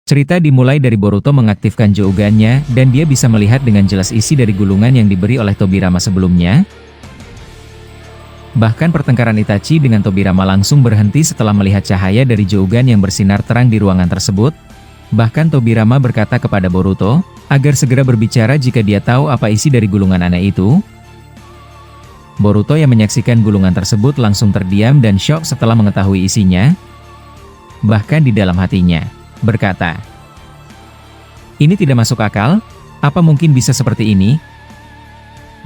Cerita dimulai dari Boruto mengaktifkan Jougannya, dan dia bisa melihat dengan jelas isi dari gulungan yang diberi oleh Tobirama sebelumnya. Bahkan pertengkaran Itachi dengan Tobirama langsung berhenti setelah melihat cahaya dari Jougan yang bersinar terang di ruangan tersebut. Bahkan Tobirama berkata kepada Boruto, agar segera berbicara jika dia tahu apa isi dari gulungan aneh itu. Boruto yang menyaksikan gulungan tersebut langsung terdiam dan syok setelah mengetahui isinya. Bahkan di dalam hatinya berkata, ini tidak masuk akal, apa mungkin bisa seperti ini?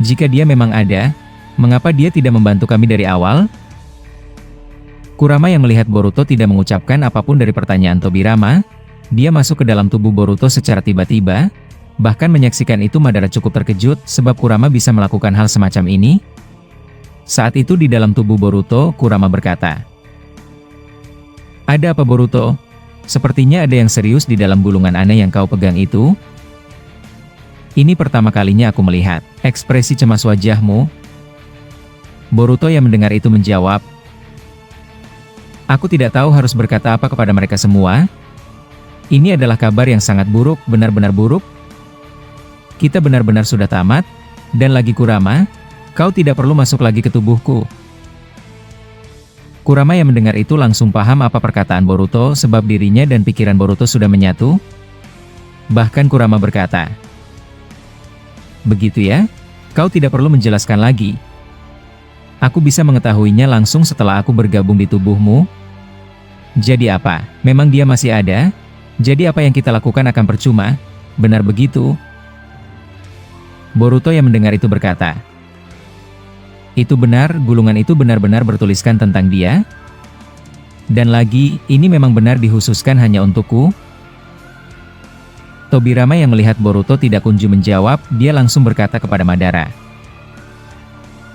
Jika dia memang ada, mengapa dia tidak membantu kami dari awal? Kurama yang melihat Boruto tidak mengucapkan apapun dari pertanyaan Tobirama, dia masuk ke dalam tubuh Boruto secara tiba-tiba. Bahkan menyaksikan itu Madara cukup terkejut sebab Kurama bisa melakukan hal semacam ini. Saat itu di dalam tubuh Boruto, Kurama berkata, ada apa Boruto? Sepertinya ada yang serius di dalam gulungan aneh yang kau pegang itu. Ini pertama kalinya aku melihat ekspresi cemas wajahmu. Boruto yang mendengar itu menjawab, aku tidak tahu harus berkata apa kepada mereka semua. Ini adalah kabar yang sangat buruk, benar-benar buruk. Kita benar-benar sudah tamat, dan lagi Kurama, kau tidak perlu masuk lagi ke tubuhku. Kurama yang mendengar itu langsung paham apa perkataan Boruto sebab dirinya dan pikiran Boruto sudah menyatu. Bahkan Kurama berkata, begitu ya, kau tidak perlu menjelaskan lagi. Aku bisa mengetahuinya langsung setelah aku bergabung di tubuhmu. Jadi apa? Memang dia masih ada? Jadi apa yang kita lakukan akan percuma? Benar begitu? Boruto yang mendengar itu berkata, itu benar, gulungan itu benar-benar bertuliskan tentang dia. Dan lagi, ini memang benar dikhususkan hanya untukku. Tobirama yang melihat Boruto tidak kunjung menjawab, dia langsung berkata kepada Madara,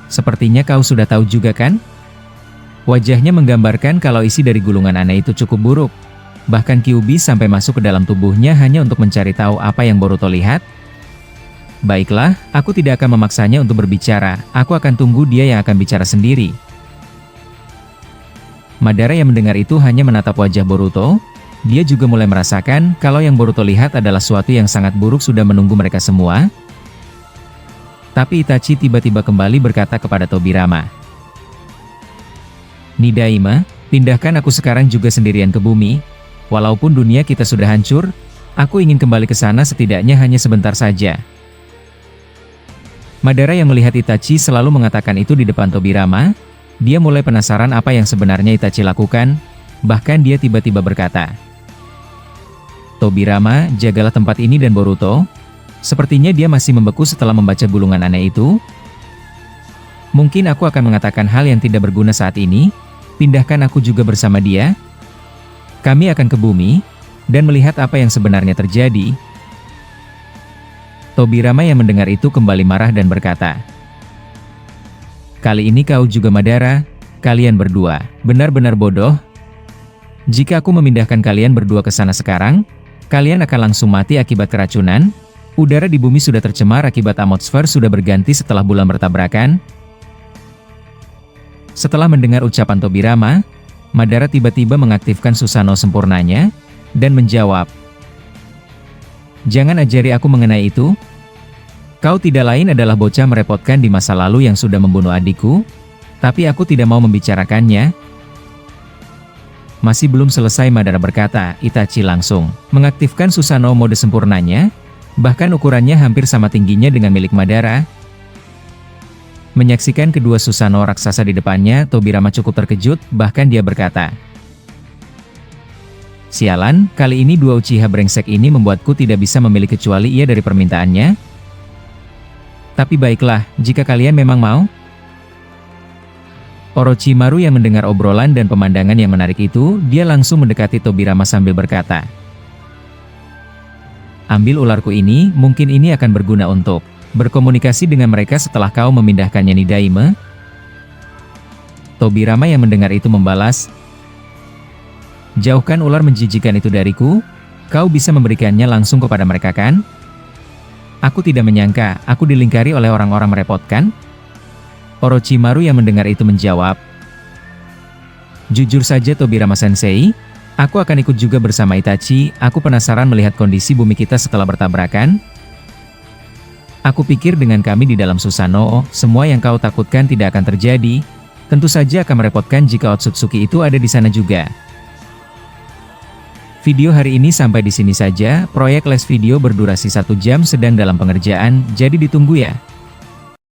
sepertinya kau sudah tahu juga kan? Wajahnya menggambarkan kalau isi dari gulungan aneh itu cukup buruk. Bahkan Kyuubi sampai masuk ke dalam tubuhnya hanya untuk mencari tahu apa yang Boruto lihat. Baiklah, aku tidak akan memaksanya untuk berbicara, aku akan tunggu dia yang akan bicara sendiri. Madara yang mendengar itu hanya menatap wajah Boruto. Dia juga mulai merasakan kalau yang Boruto lihat adalah sesuatu yang sangat buruk sudah menunggu mereka semua. Tapi Itachi tiba-tiba kembali berkata kepada Tobirama, Nidaima, pindahkan aku sekarang juga sendirian ke bumi. Walaupun dunia kita sudah hancur, aku ingin kembali ke sana setidaknya hanya sebentar saja. Madara yang melihat Itachi selalu mengatakan itu di depan Tobirama, dia mulai penasaran apa yang sebenarnya Itachi lakukan. Bahkan dia tiba-tiba berkata, Tobirama, jagalah tempat ini dan Boruto. Sepertinya dia masih membeku setelah membaca gulungan aneh itu. Mungkin aku akan mengatakan hal yang tidak berguna saat ini. Pindahkan aku juga bersama dia. Kami akan ke bumi, dan melihat apa yang sebenarnya terjadi. Tobirama yang mendengar itu kembali marah dan berkata, kali ini kau juga Madara, kalian berdua, benar-benar bodoh. Jika aku memindahkan kalian berdua ke sana sekarang, kalian akan langsung mati akibat keracunan. Udara di bumi sudah tercemar akibat atmosfer sudah berganti setelah bulan bertabrakan. Setelah mendengar ucapan Tobirama, Madara tiba-tiba mengaktifkan Susanoo sempurnanya, dan menjawab, jangan ajari aku mengenai itu. Kau tidak lain adalah bocah merepotkan di masa lalu yang sudah membunuh adikku, tapi aku tidak mau membicarakannya. Masih belum selesai Madara berkata, Itachi langsung mengaktifkan Susanoo mode sempurnanya, bahkan ukurannya hampir sama tingginya dengan milik Madara. Menyaksikan kedua Susanoo raksasa di depannya, Tobirama cukup terkejut, bahkan dia berkata, sialan, kali ini dua Uchiha brengsek ini membuatku tidak bisa memilih kecuali ia dari permintaannya. Tapi baiklah, jika kalian memang mau. Orochimaru yang mendengar obrolan dan pemandangan yang menarik itu, dia langsung mendekati Tobirama sambil berkata, ambil ularku ini, mungkin ini akan berguna untuk berkomunikasi dengan mereka setelah kau memindahkannya Nidaime. Tobirama yang mendengar itu membalas, jauhkan ular menjijikan itu dariku, kau bisa memberikannya langsung kepada mereka kan? Aku tidak menyangka, aku dilingkari oleh orang-orang merepotkan. Orochimaru yang mendengar itu menjawab, jujur saja Tobirama Sensei, Aku akan ikut juga bersama Itachi, aku penasaran melihat kondisi bumi kita setelah bertabrakan. Aku pikir dengan kami di dalam Susanoo, semua yang kau takutkan tidak akan terjadi. Tentu saja akan merepotkan jika Otsutsuki itu ada di sana juga. Video hari ini sampai di sini saja, proyek les video berdurasi 1 jam sedang dalam pengerjaan, jadi ditunggu ya.